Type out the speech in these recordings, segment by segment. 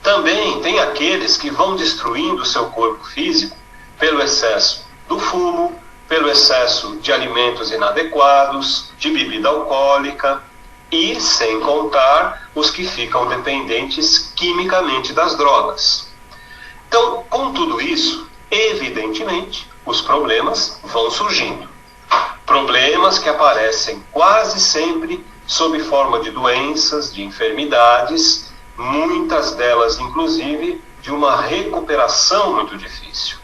Também tem aqueles que vão destruindo o seu corpo físico pelo excesso do fumo, pelo excesso de alimentos inadequados, de bebida alcoólica e, sem contar, os que ficam dependentes quimicamente das drogas. Então, com tudo isso, evidentemente, os problemas vão surgindo. Problemas que aparecem quase sempre sob forma de doenças, de enfermidades, muitas delas, inclusive, de uma recuperação muito difícil.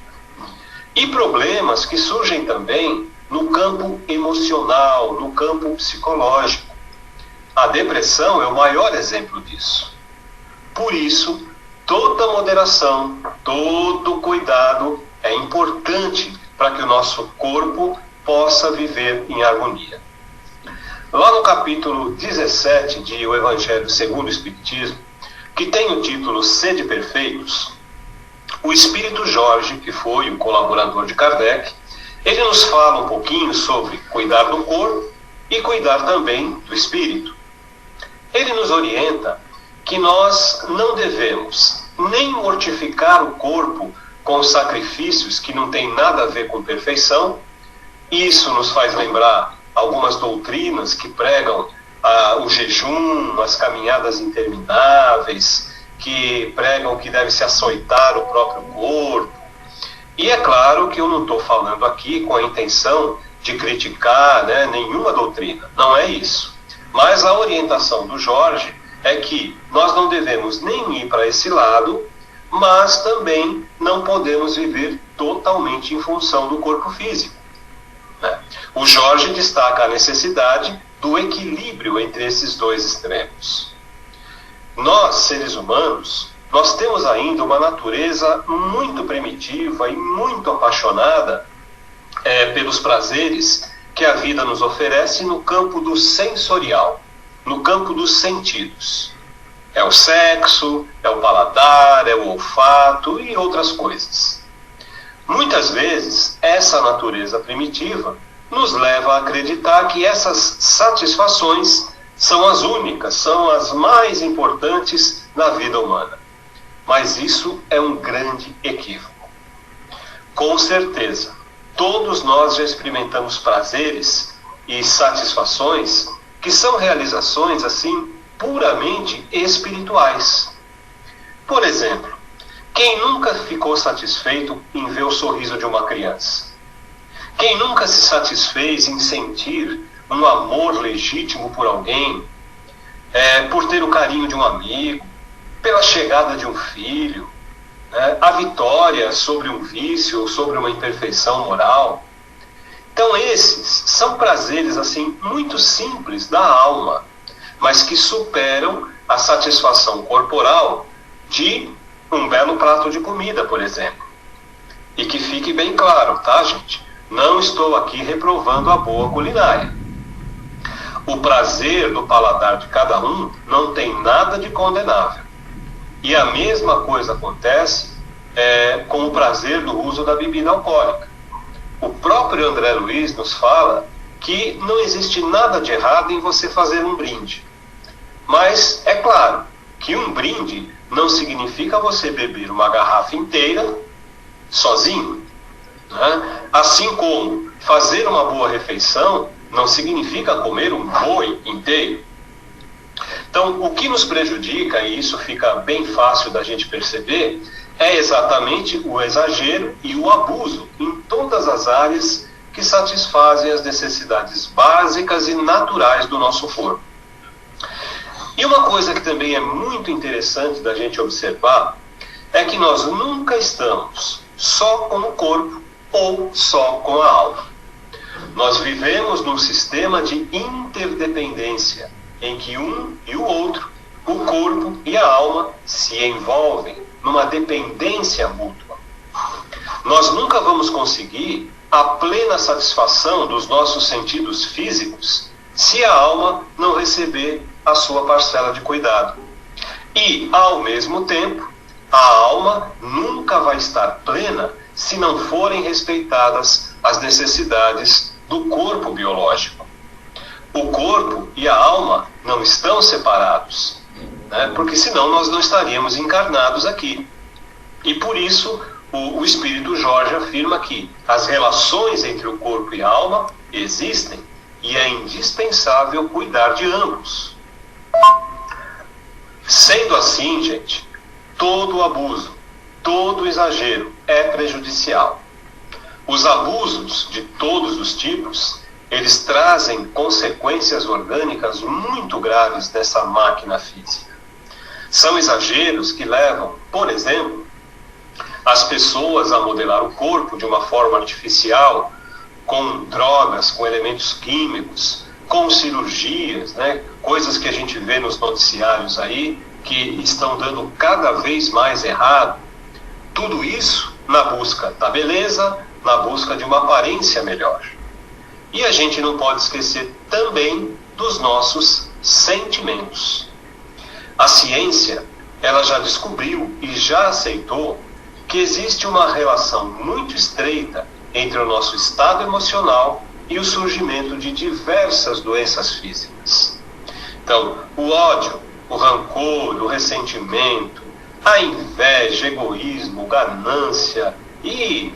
E problemas que surgem também no campo emocional, no campo psicológico. A depressão é o maior exemplo disso. Por isso, toda moderação, todo cuidado é importante para que o nosso corpo possa viver em harmonia. Lá no capítulo 17 de O Evangelho segundo o Espiritismo, que tem o título Sede Perfeitos, o Espírito Jorge, que foi o colaborador de Kardec, ele nos fala um pouquinho sobre cuidar do corpo e cuidar também do espírito. Ele nos orienta que nós não devemos nem mortificar o corpo com sacrifícios que não têm nada a ver com perfeição. Isso nos faz lembrar algumas doutrinas que pregam o jejum, as caminhadas intermináveis, que pregam que deve se açoitar o próprio corpo. E é claro que eu não estou falando aqui com a intenção de criticar, nenhuma doutrina, não é isso. Mas a orientação do Jorge é que nós não devemos nem ir para esse lado, mas também não podemos viver totalmente em função do corpo físico. O Jorge destaca a necessidade do equilíbrio entre esses dois extremos. Nós, seres humanos, nós temos ainda uma natureza muito primitiva e muito apaixonada pelos prazeres que a vida nos oferece no campo do sensorial, no campo dos sentidos. É o sexo, é o paladar, é o olfato e outras coisas. Muitas vezes, essa natureza primitiva nos leva a acreditar que essas satisfações são as únicas, são as mais importantes na vida humana. Mas isso é um grande equívoco. Com certeza, todos nós já experimentamos prazeres e satisfações que são realizações, assim, puramente espirituais. Por exemplo, quem nunca ficou satisfeito em ver o sorriso de uma criança? Quem nunca se satisfez em sentir um amor legítimo por alguém, por ter o carinho de um amigo, pela chegada de um filho, a vitória sobre um vício ou sobre uma imperfeição moral? Então esses são prazeres assim muito simples da alma, mas que superam a satisfação corporal de um belo prato de comida, por exemplo. E que fique bem claro, tá, gente? Não estou aqui reprovando a boa culinária. O prazer do paladar de cada um não tem nada de condenável. E a mesma coisa acontece com o prazer do uso da bebida alcoólica. O próprio André Luiz nos fala que não existe nada de errado em você fazer um brinde. Mas é claro que um brinde não significa você beber uma garrafa inteira sozinho. Assim como fazer uma boa refeição não significa comer um boi inteiro. Então, o que nos prejudica, e isso fica bem fácil da gente perceber, é exatamente o exagero e o abuso em todas as áreas que satisfazem as necessidades básicas e naturais do nosso corpo. E uma coisa que também é muito interessante da gente observar é que nós nunca estamos só com o corpo ou só com a alma. Nós vivemos num sistema de interdependência, em que um e o outro, o corpo e a alma, se envolvem numa dependência mútua. Nós nunca vamos conseguir a plena satisfação dos nossos sentidos físicos se a alma não receber a sua parcela de cuidado. E, ao mesmo tempo, a alma nunca vai estar plena se não forem respeitadas as necessidades do corpo biológico. O corpo e a alma não estão separados. né? Porque senão nós não estaríamos encarnados aqui. E por isso o Espírito Jorge afirma que as relações entre o corpo e a alma existem e é indispensável cuidar de ambos. Sendo assim, gente, todo abuso, todo exagero é prejudicial. Os abusos de todos os tipos, eles trazem consequências orgânicas muito graves dessa máquina física. São exageros que levam, por exemplo, as pessoas a modelar o corpo de uma forma artificial, com drogas, com elementos químicos, com cirurgias, né? Coisas que a gente vê nos noticiários aí, que estão dando cada vez mais errado. Tudo isso na busca da beleza, na busca de uma aparência melhor. E a gente não pode esquecer também dos nossos sentimentos. A ciência, ela já descobriu e já aceitou que existe uma relação muito estreita entre o nosso estado emocional e o surgimento de diversas doenças físicas. Então, o ódio, o rancor, o ressentimento, a inveja, egoísmo, ganância e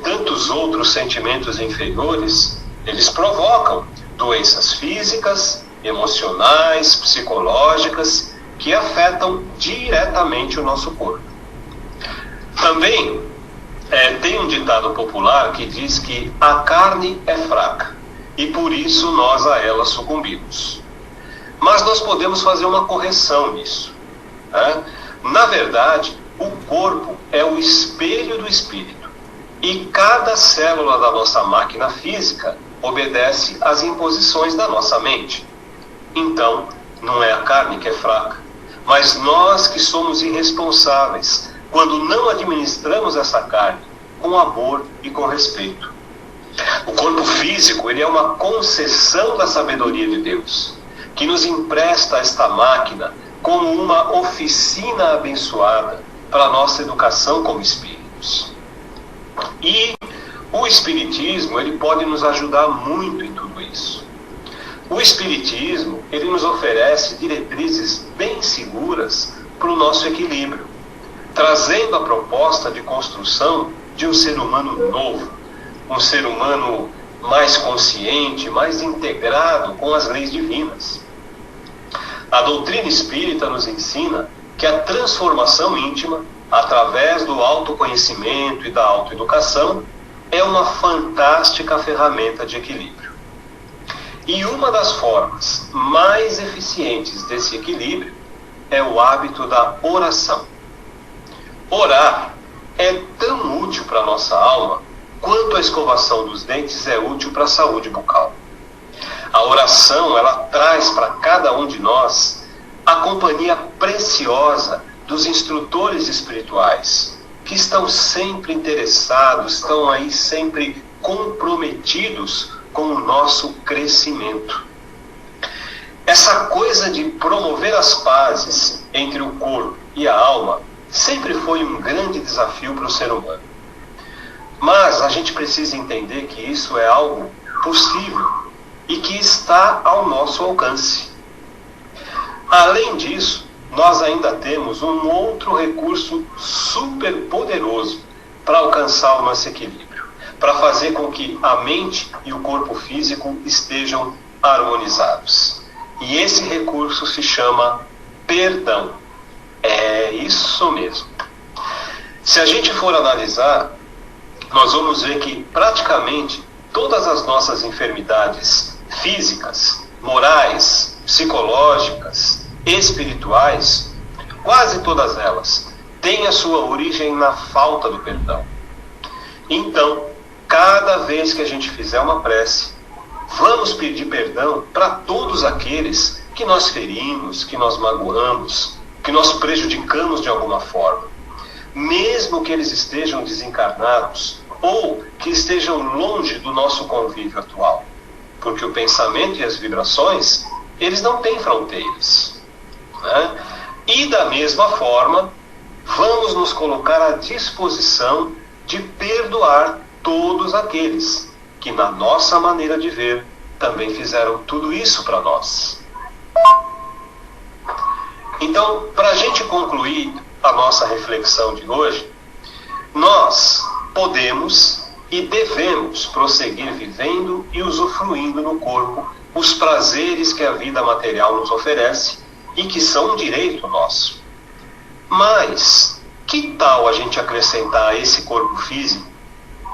tantos outros sentimentos inferiores, eles provocam doenças físicas, emocionais, psicológicas, que afetam diretamente o nosso corpo. Também tem um ditado popular que diz que a carne é fraca e por isso nós a ela sucumbimos. Mas nós podemos fazer uma correção nisso, né? Na verdade, o corpo é o espelho do espírito e cada célula da nossa máquina física obedece às imposições da nossa mente. Então, não é a carne que é fraca, mas nós que somos irresponsáveis quando não administramos essa carne com amor e com respeito. O corpo físico, ele é uma concessão da sabedoria de Deus, que nos empresta esta máquina como uma oficina abençoada para a nossa educação como espíritos. E o Espiritismo, ele pode nos ajudar muito em tudo isso. O Espiritismo, ele nos oferece diretrizes bem seguras para o nosso equilíbrio, trazendo a proposta de construção de um ser humano novo, um ser humano mais consciente, mais integrado com as leis divinas. A doutrina espírita nos ensina que a transformação íntima, através do autoconhecimento e da autoeducação, é uma fantástica ferramenta de equilíbrio. E uma das formas mais eficientes desse equilíbrio é o hábito da oração. Orar é tão útil para a nossa alma quanto a escovação dos dentes é útil para a saúde bucal. A oração, ela traz para cada um de nós a companhia preciosa dos instrutores espirituais, que estão sempre interessados, estão aí sempre comprometidos com o nosso crescimento. Essa coisa de promover as pazes entre o corpo e a alma sempre foi um grande desafio para o ser humano. Mas a gente precisa entender que isso é algo possível e que está ao nosso alcance. Além disso, nós ainda temos um outro recurso super poderoso para alcançar o nosso equilíbrio, para fazer com que a mente e o corpo físico estejam harmonizados. E esse recurso se chama perdão. É isso mesmo. Se a gente for analisar, nós vamos ver que praticamente todas as nossas enfermidades físicas, morais, psicológicas, espirituais, quase todas elas têm a sua origem na falta do perdão. Então, cada vez que a gente fizer uma prece, vamos pedir perdão para todos aqueles que nós ferimos, que nós magoamos, que nós prejudicamos de alguma forma, mesmo que eles estejam desencarnados ou que estejam longe do nosso convívio atual, porque o pensamento e as vibrações, eles não têm fronteiras, né? E da mesma forma, vamos nos colocar à disposição de perdoar todos aqueles que, na nossa maneira de ver, também fizeram tudo isso para nós. Então, para a gente concluir a nossa reflexão de hoje, nós podemos e devemos prosseguir vivendo e usufruindo no corpo os prazeres que a vida material nos oferece e que são um direito nosso. Mas, que tal a gente acrescentar a esse corpo físico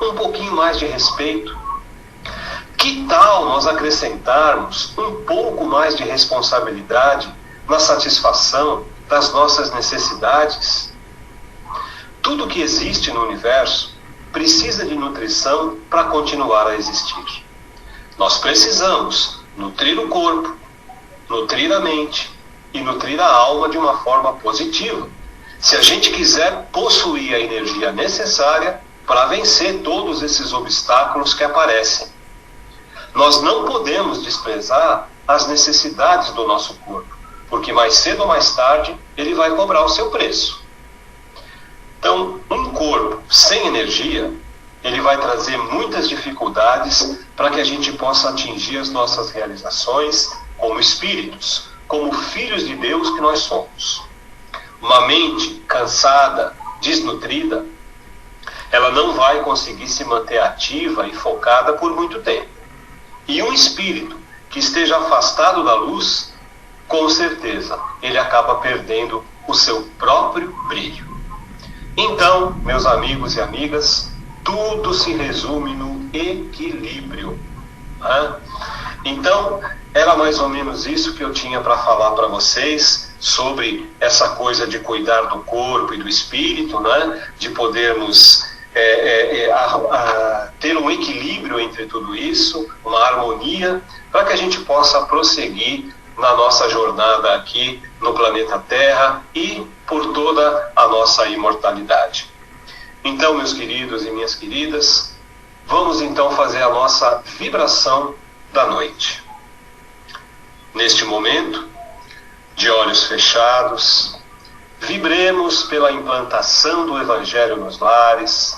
um pouquinho mais de respeito? Que tal nós acrescentarmos um pouco mais de responsabilidade na satisfação das nossas necessidades? Tudo que existe no universo precisa de nutrição para continuar a existir. Nós precisamos nutrir o corpo, nutrir a mente e nutrir a alma de uma forma positiva, se a gente quiser possuir a energia necessária para vencer todos esses obstáculos que aparecem. Nós não podemos desprezar as necessidades do nosso corpo, porque mais cedo ou mais tarde ele vai cobrar o seu preço. Então, um corpo sem energia, ele vai trazer muitas dificuldades para que a gente possa atingir as nossas realizações como espíritos, como filhos de Deus que nós somos. Uma mente cansada, desnutrida, ela não vai conseguir se manter ativa e focada por muito tempo. E um espírito que esteja afastado da luz, com certeza, ele acaba perdendo o seu próprio brilho. Então, meus amigos e amigas, tudo se resume no equilíbrio. Então, era mais ou menos isso que eu tinha para falar para vocês sobre essa coisa de cuidar do corpo e do espírito, de podermos ter um equilíbrio entre tudo isso, uma harmonia, para que a gente possa prosseguir na nossa jornada aqui no planeta Terra e por toda a nossa imortalidade. Então, meus queridos e minhas queridas, vamos então fazer a nossa vibração da noite. Neste momento, de olhos fechados, vibremos pela implantação do Evangelho nos lares,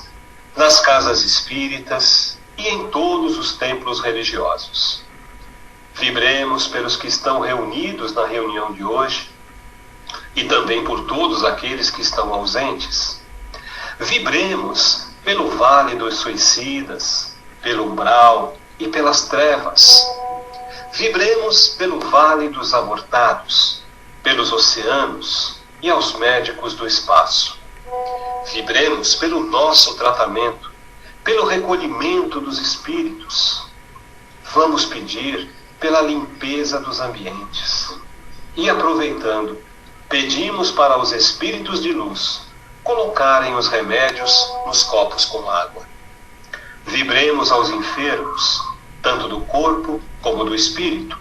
nas casas espíritas e em todos os templos religiosos. Vibremos pelos que estão reunidos na reunião de hoje e também por todos aqueles que estão ausentes. Vibremos pelo vale dos suicidas, pelo umbral e pelas trevas. Vibremos pelo vale dos abortados, pelos oceanos e aos médicos do espaço. Vibremos pelo nosso tratamento, pelo recolhimento dos espíritos. Vamos pedir pela limpeza dos ambientes. E aproveitando, pedimos para os espíritos de luz colocarem os remédios nos copos com água. Vibremos aos enfermos, tanto do corpo como do espírito.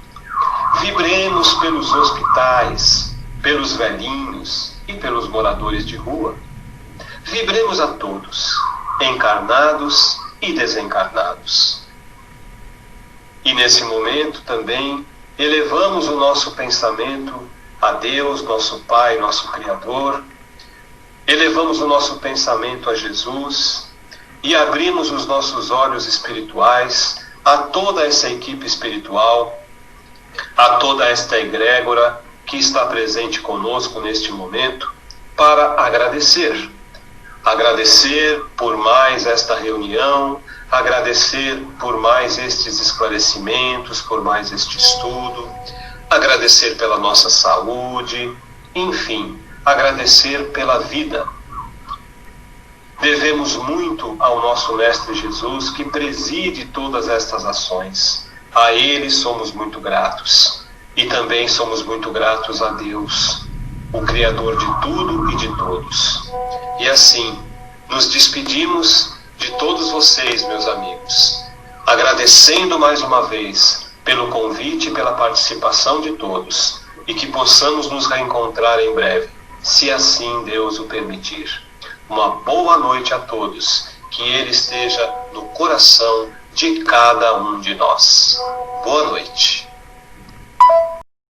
Vibremos pelos hospitais, pelos velhinhos e pelos moradores de rua. Vibremos a todos, encarnados e desencarnados. E nesse momento também elevamos o nosso pensamento a Deus, nosso Pai, nosso Criador. Elevamos o nosso pensamento a Jesus e abrimos os nossos olhos espirituais a toda essa equipe espiritual, a toda esta egrégora que está presente conosco neste momento, para agradecer. Agradecer por mais esta reunião, agradecer por mais estes esclarecimentos, por mais este estudo, agradecer pela nossa saúde, enfim, agradecer pela vida. Devemos muito ao nosso Mestre Jesus, que preside todas estas ações. A Ele somos muito gratos. E também somos muito gratos a Deus, o Criador de tudo e de todos. E assim, nos despedimos de todos vocês, meus amigos, agradecendo mais uma vez pelo convite e pela participação de todos, e que possamos nos reencontrar em breve, se assim Deus o permitir. Uma boa noite a todos, que Ele esteja no coração de cada um de nós. Boa noite.